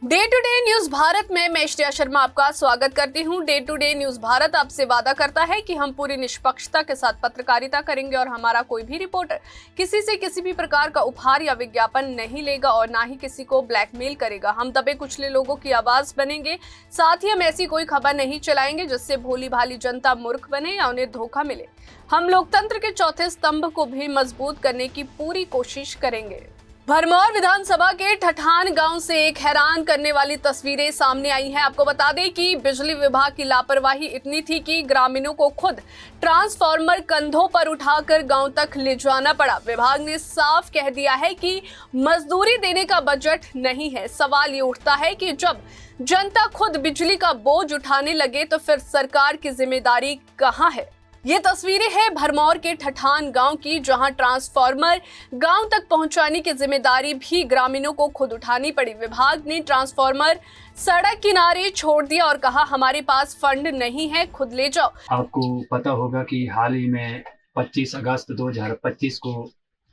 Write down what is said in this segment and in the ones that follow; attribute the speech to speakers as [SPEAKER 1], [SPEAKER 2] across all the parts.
[SPEAKER 1] Day to day news Bharat में मैं श्रेया शर्मा आपका स्वागत करती हूं। Day to day news Bharat आपसे वादा करता है कि हम पूरी निष्पक्षता के साथ पत्रकारिता करेंगे और हमारा कोई भी रिपोर्टर किसी से किसी भी प्रकार का उपहार या विज्ञापन नहीं लेगा और ना ही किसी को ब्लैकमेल करेगा। हम दबे कुचले लोगों की आवाज बनेंगे, साथ ही हम ऐसी कोई खबर नहीं चलाएंगे जिससे भोली भाली जनता मूर्ख बने या उन्हें धोखा मिले। हम लोकतंत्र के चौथे स्तंभ को भी मजबूत करने की पूरी कोशिश करेंगे। भरमौर विधानसभा के ठठान गांव से एक हैरान करने वाली तस्वीरें सामने आई हैं। आपको बता दें कि बिजली विभाग की लापरवाही इतनी थी कि ग्रामीणों को खुद ट्रांसफार्मर कंधों पर उठाकर गांव तक ले जाना पड़ा। विभाग ने साफ कह दिया है कि मजदूरी देने का बजट नहीं है। सवाल ये उठता है कि जब जनता खुद बिजली का बोझ उठाने लगे तो फिर सरकार की जिम्मेदारी कहां है। ये तस्वीरें हैं भरमौर के ठठान गांव की, जहां ट्रांसफार्मर गांव तक पहुंचाने की जिम्मेदारी भी ग्रामीणों को खुद उठानी पड़ी। विभाग ने ट्रांसफार्मर सड़क किनारे छोड़ दिया और कहा हमारे पास फंड नहीं है, खुद ले जाओ।
[SPEAKER 2] आपको पता होगा कि हाल ही में 25 अगस्त 2025 को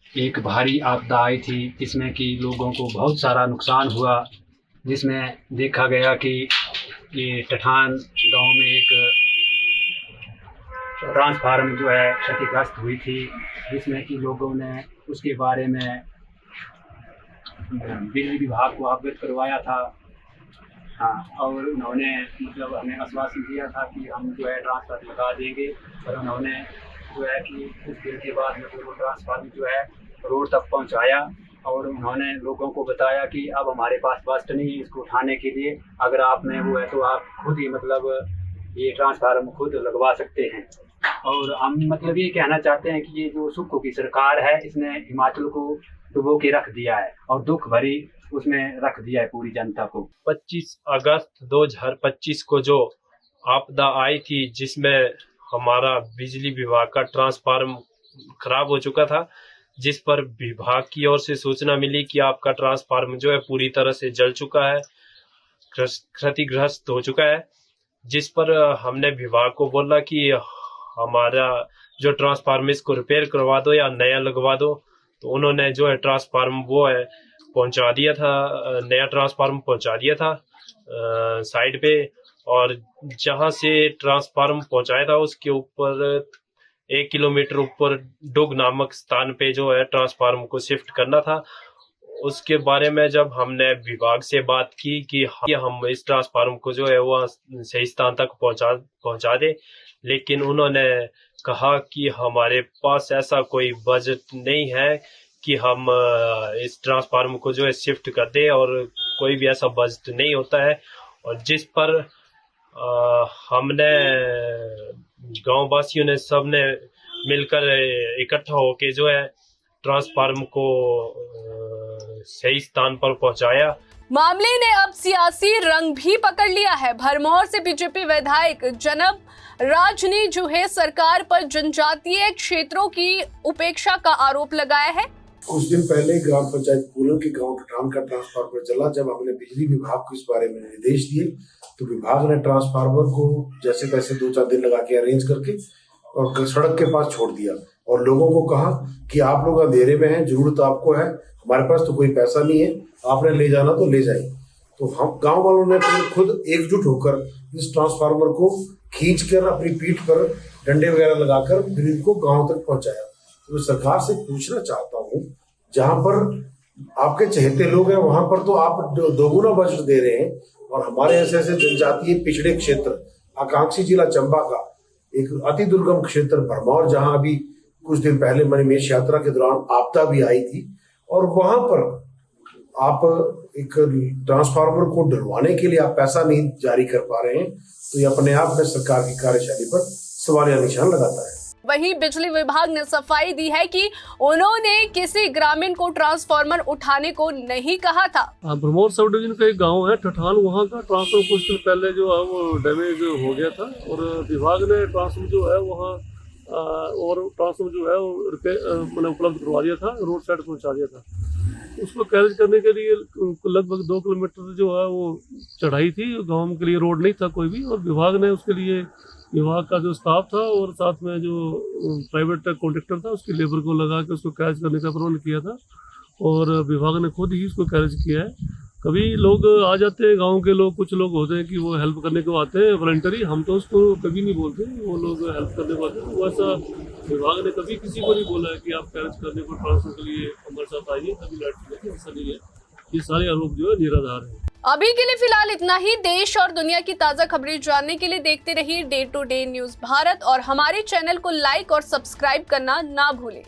[SPEAKER 2] एक भारी आपदा आई थी, जिसमें कि लोगों को बहुत सारा नुकसान हुआ, जिसमें देखा गया कि ये ठठान गांव में एक ट्रांसफार्मर जो है क्षतिग्रस्त हुई थी, जिसमें कि लोगों ने उसके बारे में बिजली विभाग को अवगत करवाया था। हाँ, और उन्होंने मतलब हमें आश्वासन दिया था कि हम जो है ट्रांसफार्मर लगा देंगे, और उन्होंने जो है कि कुछ देर के बाद मतलब वो ट्रांसफार्मर जो है रोड तक पहुंचाया और उन्होंने लोगों को बताया कि अब हमारे पास बस्ट नहीं है इसको उठाने के लिए, अगर आप में वो है तो आप खुद ही मतलब ये ट्रांसफार्मर खुद लगवा सकते हैं। और हम मतलब ये कहना चाहते हैं कि ये जो सुक्खू की सरकार है, इसने हिमाचल को डुबो के रख दिया है और दुख भरी उसमें रख दिया है पूरी जनता को।
[SPEAKER 3] 25 अगस्त 2025 को जो आपदा आई थी, जिसमें हमारा बिजली विभाग का ट्रांसफार्मर खराब हो चुका था, जिस पर विभाग की ओर से सूचना मिली कि आपका ट्रांसफार्मर जो है पूरी तरह से जल चुका है, क्षतिग्रस्त हो चुका है, जिस पर हमने विभाग को बोला कि हमारा जो ट्रांसफार्मर इसको रिपेयर करवा दो या नया लगवा दो। तो उन्होंने जो है ट्रांसफार्मर वो है पहुंचा दिया था, नया ट्रांसफार्मर पहुंचा दिया था साइड पे, और जहां से ट्रांसफार्मर पहुंचाया था उसके ऊपर 1 किलोमीटर ऊपर डुग नामक स्थान पे जो है ट्रांसफार्मर को शिफ्ट करना था। उसके बारे में जब हमने विभाग से बात की कि हम इस ट्रांसफार्मर को जो है वो सही स्थान तक पहुंचा दे, लेकिन उन्होंने कहा कि हमारे पास ऐसा कोई बजट नहीं है कि हम इस ट्रांसफार्मर को जो है शिफ्ट कर दे, और कोई भी ऐसा बजट नहीं होता है। और जिस पर हमने गांव वासियों ने सबने मिलकर इकट्ठा होके जो है ट्रांसफार्मर को सही स्थान पर पहुंचाया।
[SPEAKER 1] मामले ने अब सियासी रंग भी पकड़ लिया है। भरमौर से बीजेपी विधायक जनब राज ने जो है सरकार पर जनजातीय क्षेत्रों की उपेक्षा का आरोप लगाया है।
[SPEAKER 4] कुछ दिन पहले ग्राम पंचायत पूलन के गांव ठठान का ट्रांसफार्मर जला। जब हमने बिजली विभाग को इस बारे में निर्देश दिए तो विभाग ने ट्रांसफार्मर को जैसे तैसे 2-4 दिन लगा के अरेंज करके और सड़क के पास छोड़ दिया और लोगों को कहा कि आप लोग अंधेरे में हैं, जरूरत आपको है, हमारे पास तो कोई पैसा नहीं है, आपने ले जाना तो ले जाए। तो हम गांव वालों ने खुद एकजुट होकर इस ट्रांसफार्मर को खींच कर अपनी पीठ पर डंडे वगैरह लगाकर फिर इनको गांव तक पहुंचाया। तो मैं सरकार से पूछना चाहता हूँ, जहां पर आपके चहेते लोग हैं वहां पर तो आप दोगुना बजट दे रहे हैं, और हमारे ऐसे जनजातीय पिछड़े क्षेत्र आकांक्षी जिला चंबा का एक अति दुर्गम क्षेत्र भरमौर, जहां अभी कुछ दिन पहले मणिमेश यात्रा के दौरान आपदा भी आई थी, और वहां पर आप एक ट्रांसफार्मर को डलवाने के लिए आप पैसा नहीं जारी कर पा रहे हैं, तो ये अपने आप में सरकार की कार्यशैली पर सवालिया निशान लगाता है।
[SPEAKER 1] वहीं बिजली विभाग ने सफाई दी है कि उन्होंने किसी ग्रामीण को ट्रांसफार्मर उठाने को नहीं कहा था।
[SPEAKER 5] भरमौर सब डिवीजन का एक गांव है ठठान, वहां का ट्रांसफार्मर कुछ दिन पहले जो है वो डैमेज हो गया था, और विभाग ने ट्रांसफार्मर जो है वहाँ और ट्रांसफार्मर जो है वो मैंने उपलब्ध करवा दिया था, रोड साइड पहुँचा दिया था। उसको कैरेज करने के लिए लगभग 2 किलोमीटर जो है वो चढ़ाई थी, गाँव के लिए रोड नहीं था कोई भी, और विभाग ने उसके लिए विभाग का जो स्टाफ था और साथ में जो प्राइवेट कॉन्ट्रैक्टर था उसकी लेबर को लगा के उसको कैच करने का प्रबंध किया था, और विभाग ने खुद ही उसको कैरेज किया है। कभी लोग आ जाते हैं, गांव के लोग, कुछ लोग होते हैं कि वो हेल्प करने को आते हैं वॉलंटरी, हम तो उसको कभी नहीं बोलते, वो लोग हेल्प करने को आते हैं। वैसा विभाग ने कभी किसी को नहीं बोला है कि आप कैरेज करने को ट्रांसफर के लिए हमारे साथ आइए, कभी लड़के, ऐसा नहीं है। ये सारे आरोप जो है निराधार है।
[SPEAKER 1] अभी के लिए फिलहाल इतना ही। देश और दुनिया की ताजा खबरें जानने के लिए देखते रहिए day to day news Bharat और हमारे चैनल को लाइक और सब्सक्राइब करना ना भूलें।